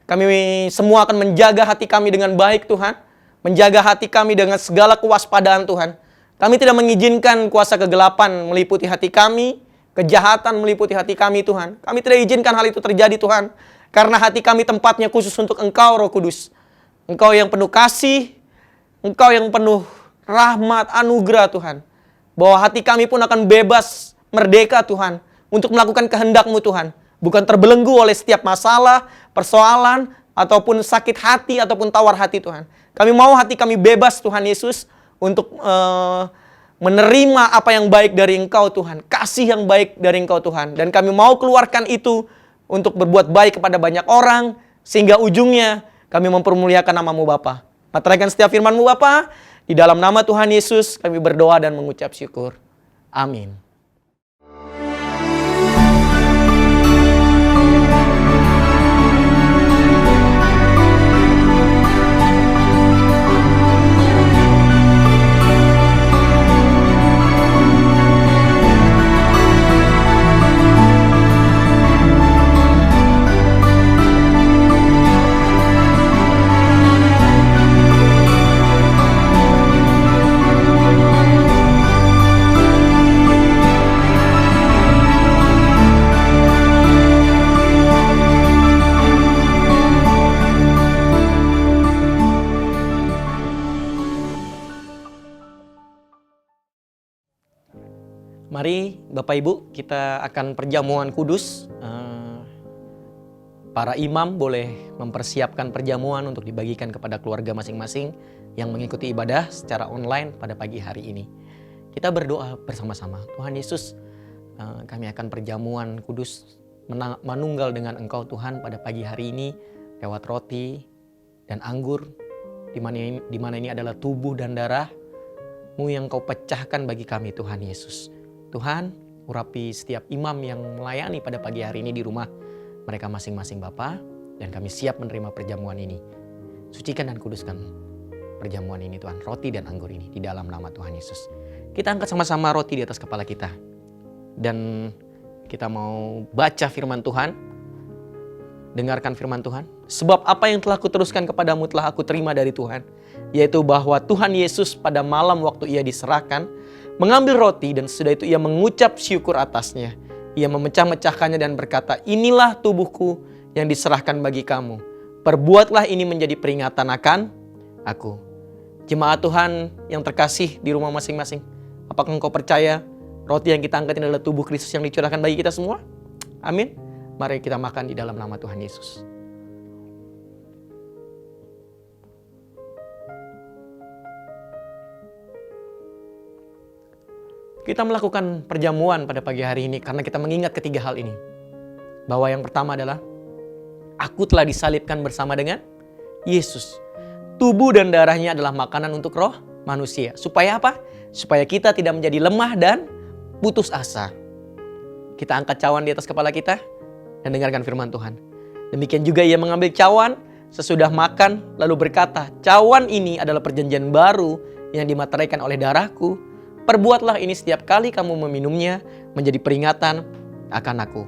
kami semua akan menjaga hati kami dengan baik Tuhan. Menjaga hati kami dengan segala kewaspadaan Tuhan. Kami tidak mengizinkan kuasa kegelapan meliputi hati kami, kejahatan meliputi hati kami Tuhan. Kami tidak izinkan hal itu terjadi Tuhan. Karena hati kami tempatnya khusus untuk Engkau Roh Kudus. Engkau yang penuh kasih, Engkau yang penuh rahmat, anugerah Tuhan. Bahwa hati kami pun akan bebas, merdeka Tuhan. Untuk melakukan kehendak-Mu Tuhan. Bukan terbelenggu oleh setiap masalah, persoalan, ataupun sakit hati, ataupun tawar hati Tuhan. Kami mau hati kami bebas Tuhan Yesus. Untuk menerima apa yang baik dari Engkau Tuhan. Kasih yang baik dari Engkau Tuhan. Dan kami mau keluarkan itu untuk berbuat baik kepada banyak orang. Sehingga ujungnya kami mempermuliakan nama-Mu Bapa. Materaikan setiap firman-Mu Bapa. Di dalam nama Tuhan Yesus kami berdoa dan mengucap syukur. Amin. Mari Bapak Ibu, kita akan perjamuan kudus. Para imam boleh mempersiapkan perjamuan untuk dibagikan kepada keluarga masing-masing yang mengikuti ibadah secara online pada pagi hari ini. Kita berdoa bersama-sama. Tuhan Yesus, kami akan perjamuan kudus menunggal dengan Engkau Tuhan pada pagi hari ini lewat roti dan anggur, di mana ini adalah tubuh dan darah-Mu yang Kau pecahkan bagi kami Tuhan Yesus. Tuhan, urapi setiap imam yang melayani pada pagi hari ini di rumah mereka masing-masing Bapa, dan kami siap menerima perjamuan ini. Sucikan dan kuduskan perjamuan ini Tuhan, roti dan anggur ini di dalam nama Tuhan Yesus. Kita angkat sama-sama roti di atas kepala kita. Dan kita mau baca firman Tuhan. Dengarkan firman Tuhan. Sebab apa yang telah kuteruskan kepadamu telah aku terima dari Tuhan. Yaitu bahwa Tuhan Yesus pada malam waktu ia diserahkan, mengambil roti dan sesudah itu ia mengucap syukur atasnya. Ia memecah-mecahkannya dan berkata, inilah tubuhku yang diserahkan bagi kamu. Perbuatlah ini menjadi peringatan akan aku. Jemaat Tuhan yang terkasih di rumah masing-masing. Apakah engkau percaya roti yang kita angkat ini adalah tubuh Kristus yang dicurahkan bagi kita semua? Amin. Mari kita makan di dalam nama Tuhan Yesus. Kita melakukan perjamuan pada pagi hari ini karena kita mengingat ketiga hal ini. Bahwa yang pertama adalah, aku telah disalibkan bersama dengan Yesus. Tubuh dan darahnya adalah makanan untuk roh manusia. Supaya apa? Supaya kita tidak menjadi lemah dan putus asa. Kita angkat cawan di atas kepala kita dan dengarkan firman Tuhan. Demikian juga ia mengambil cawan sesudah makan lalu berkata, cawan ini adalah perjanjian baru yang dimateraikan oleh darahku. Perbuatlah ini setiap kali kamu meminumnya menjadi peringatan akan aku.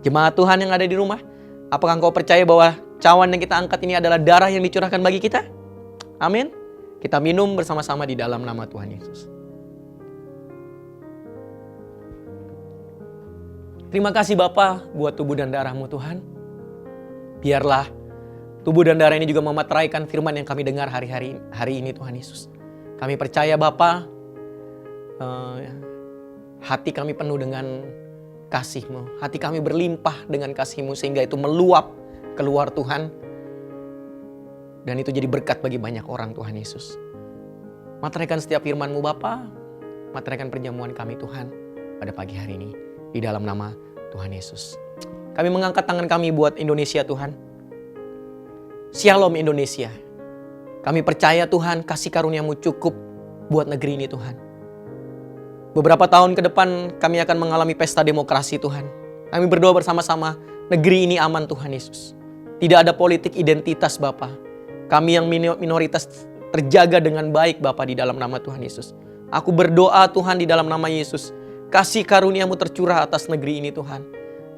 Jemaat Tuhan yang ada di rumah, apakah engkau percaya bahwa cawan yang kita angkat ini adalah darah yang dicurahkan bagi kita? Amin. Kita minum bersama-sama di dalam nama Tuhan Yesus. Terima kasih Bapa buat tubuh dan darah-Mu Tuhan. Biarlah tubuh dan darah ini juga memateraikan firman yang kami dengar hari ini Tuhan Yesus. Kami percaya Bapa, hati kami penuh dengan kasih-Mu. Hati kami berlimpah dengan kasih-Mu sehingga itu meluap keluar Tuhan. Dan itu jadi berkat bagi banyak orang Tuhan Yesus. Materaikan setiap firman-Mu Bapa. Materaikan perjamuan kami Tuhan pada pagi hari ini. Di dalam nama Tuhan Yesus. Kami mengangkat tangan kami buat Indonesia Tuhan. Shalom Indonesia. Kami percaya Tuhan kasih karunia-Mu cukup buat negeri ini Tuhan. Beberapa tahun ke depan kami akan mengalami pesta demokrasi Tuhan. Kami berdoa bersama-sama negeri ini aman Tuhan Yesus. Tidak ada politik identitas Bapa. Kami yang minoritas terjaga dengan baik Bapa di dalam nama Tuhan Yesus. Aku berdoa Tuhan di dalam nama Yesus. Kasih karunia-Mu tercurah atas negeri ini Tuhan.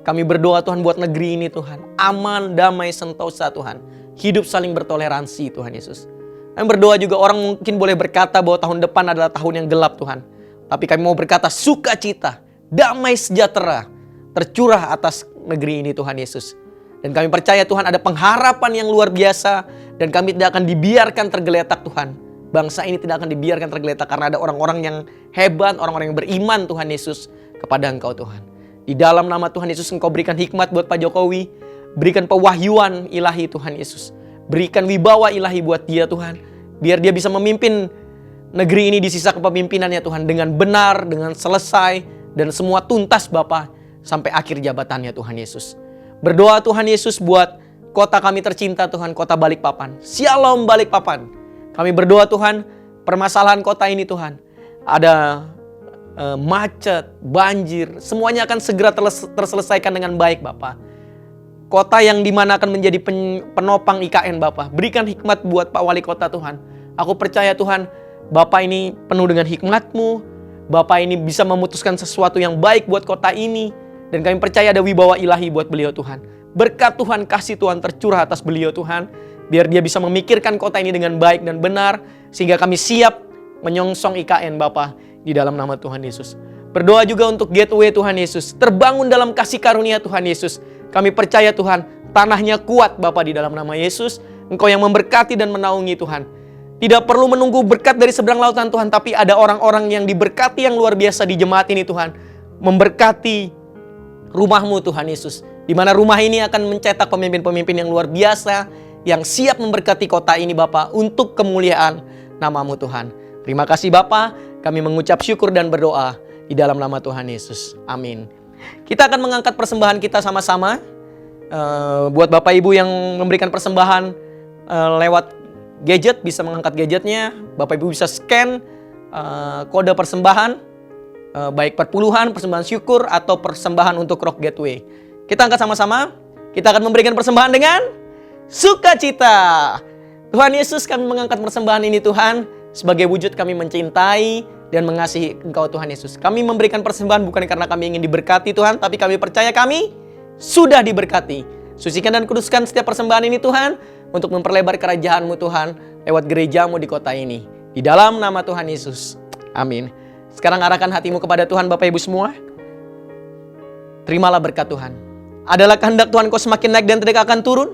Kami berdoa Tuhan buat negeri ini Tuhan. Aman, damai, sentosa Tuhan. Hidup saling bertoleransi Tuhan Yesus. Kami berdoa juga orang mungkin boleh berkata bahwa tahun depan adalah tahun yang gelap Tuhan. Tapi kami mau berkata sukacita, damai sejahtera tercurah atas negeri ini Tuhan Yesus. Dan kami percaya Tuhan ada pengharapan yang luar biasa. Dan kami tidak akan dibiarkan tergeletak Tuhan. Bangsa ini tidak akan dibiarkan tergeletak karena ada orang-orang yang hebat, orang-orang yang beriman Tuhan Yesus kepada Engkau Tuhan. Di dalam nama Tuhan Yesus Engkau berikan hikmat buat Pak Jokowi. Berikan pewahyuan ilahi Tuhan Yesus. Berikan wibawa ilahi buat dia Tuhan. Biar dia bisa memimpin negeri ini di sisa kepemimpinannya Tuhan. Dengan benar, dengan selesai, dan semua tuntas Bapa sampai akhir jabatannya Tuhan Yesus. Berdoa Tuhan Yesus buat kota kami tercinta Tuhan, kota Balikpapan. Shalom Balikpapan. Kami berdoa Tuhan, permasalahan kota ini Tuhan. Ada macet, banjir, semuanya akan segera terselesaikan dengan baik Bapak. Kota yang dimana akan menjadi penopang IKN Bapak. Berikan hikmat buat Pak Wali Kota Tuhan. Aku percaya Tuhan, Bapak ini penuh dengan hikmat-Mu. Bapak ini bisa memutuskan sesuatu yang baik buat kota ini. Dan kami percaya ada wibawa ilahi buat beliau Tuhan. Berkat Tuhan, kasih Tuhan tercurah atas beliau Tuhan. Biar dia bisa memikirkan kota ini dengan baik dan benar. Sehingga kami siap menyongsong IKN Bapa di dalam nama Tuhan Yesus. Berdoa juga untuk Gateway Tuhan Yesus. Terbangun dalam kasih karunia Tuhan Yesus. Kami percaya Tuhan, tanahnya kuat Bapa di dalam nama Yesus. Engkau yang memberkati dan menaungi Tuhan. Tidak perlu menunggu berkat dari seberang lautan Tuhan. Tapi ada orang-orang yang diberkati yang luar biasa di jemaat ini Tuhan. Memberkati rumah-Mu Tuhan Yesus. Di mana rumah ini akan mencetak pemimpin-pemimpin yang luar biasa. Yang siap memberkati kota ini Bapa untuk kemuliaan nama-Mu Tuhan. Terima kasih Bapa, kami mengucap syukur dan berdoa di dalam nama Tuhan Yesus. Amin. Kita akan mengangkat persembahan kita sama-sama. Buat Bapak Ibu yang memberikan persembahan lewat gadget, bisa mengangkat gadgetnya. Bapak Ibu bisa scan kode persembahan, baik perpuluhan, persembahan syukur, atau persembahan untuk Rock Gateway. Kita angkat sama-sama. Kita akan memberikan persembahan dengan sukacita. Tuhan Yesus, kami mengangkat persembahan ini Tuhan, sebagai wujud kami mencintai dan mengasihi Engkau Tuhan Yesus. Kami memberikan persembahan bukan karena kami ingin diberkati Tuhan, tapi kami percaya kami sudah diberkati. Sucikan dan kuduskan setiap persembahan ini Tuhan, untuk memperlebar kerajaan-Mu Tuhan, lewat gereja-Mu di kota ini. Di dalam nama Tuhan Yesus. Amin. Sekarang arahkan hatimu kepada Tuhan Bapak Ibu semua. Terimalah berkat Tuhan. Adalah kehendak Tuhan kau semakin naik dan tidak akan turun.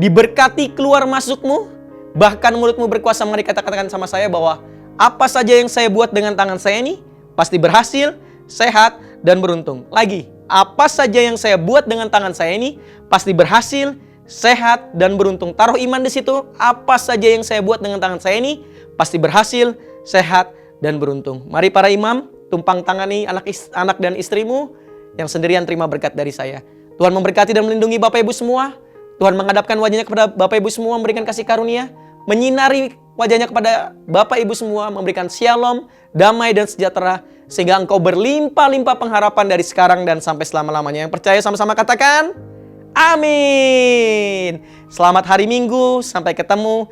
Diberkati keluar masukmu. Bahkan mulutmu berkuasa. Mari katakan sama saya bahwa apa saja yang saya buat dengan tangan saya ini pasti berhasil, sehat, dan beruntung. Lagi, apa saja yang saya buat dengan tangan saya ini pasti berhasil, sehat, dan beruntung. Taruh iman di situ. Apa saja yang saya buat dengan tangan saya ini pasti berhasil, sehat, dan beruntung. Mari para imam, tumpang tangani anak dan istrimu yang sendirian terima berkat dari saya. Tuhan memberkati dan melindungi Bapak Ibu semua. Tuhan menghadapkan wajahnya kepada Bapak Ibu semua, memberikan kasih karunia, menyinari wajahnya kepada Bapak Ibu semua, memberikan shalom, damai, dan sejahtera, sehingga engkau berlimpah-limpah pengharapan dari sekarang dan sampai selama-lamanya. Yang percaya sama-sama katakan, amin. Selamat hari Minggu, sampai ketemu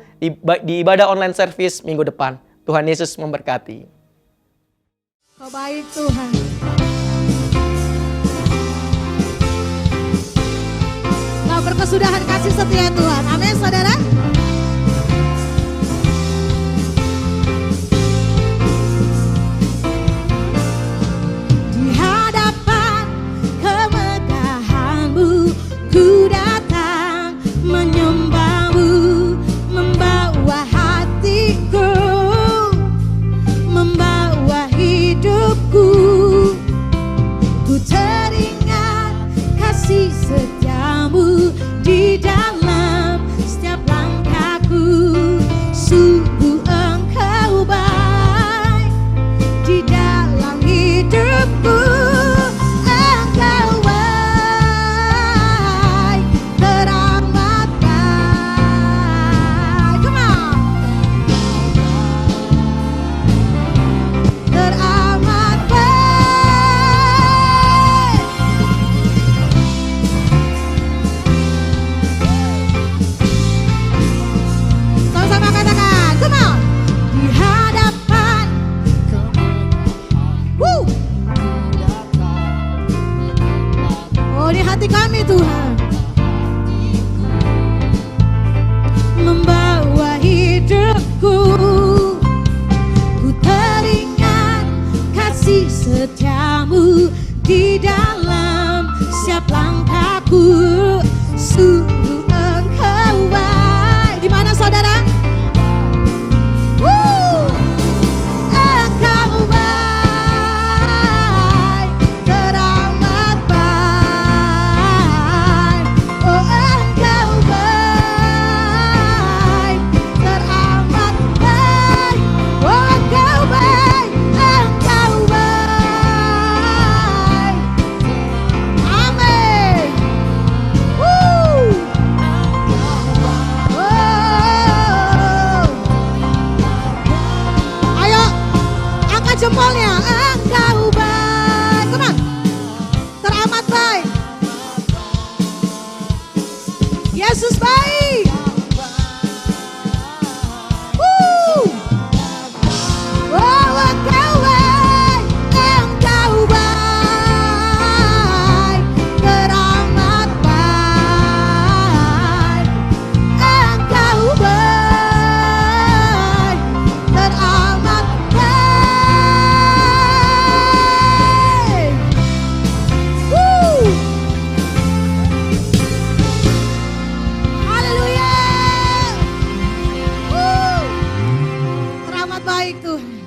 di ibadah online service minggu depan. Tuhan Yesus memberkati. Kau baik Tuhan. Kau berkesudahan kasih setia Tuhan. Amin saudara. Di hadapan kemegahan-Mu ku datang menyembah-Mu, membawa hatiku, membawa hidupku. Ku teringat kasih setiamu di dalam setiap langkahku. Sungguh engkau baik di dalam hidupku. Engkau baik, teramat baik. Come on. Teramat baik. Sama-sama katakan, come on. Di hadapan Woo. Oh, di hati kami Tuhan, membawa hidupku. Ku teringat kasih setiamu di dalam setiap langkahku. Sungguh engkau baik. Di mana saudara? Woo! Engkau baik, teramat baik. Oh, engkau baik, teramat baik. Oh, engkau baik, engkau baik. Amin. Woo! Oh. Ayo, angkat jempolnya. Engkau baik. Come on. Teramat baik. Yesus baik. Woo. Oh, engkau baik. Engkau baik. Teramat baik. Engkau baik. Teramat baik. Woo. Haleluya. Woo. Teramat baik Tuhan.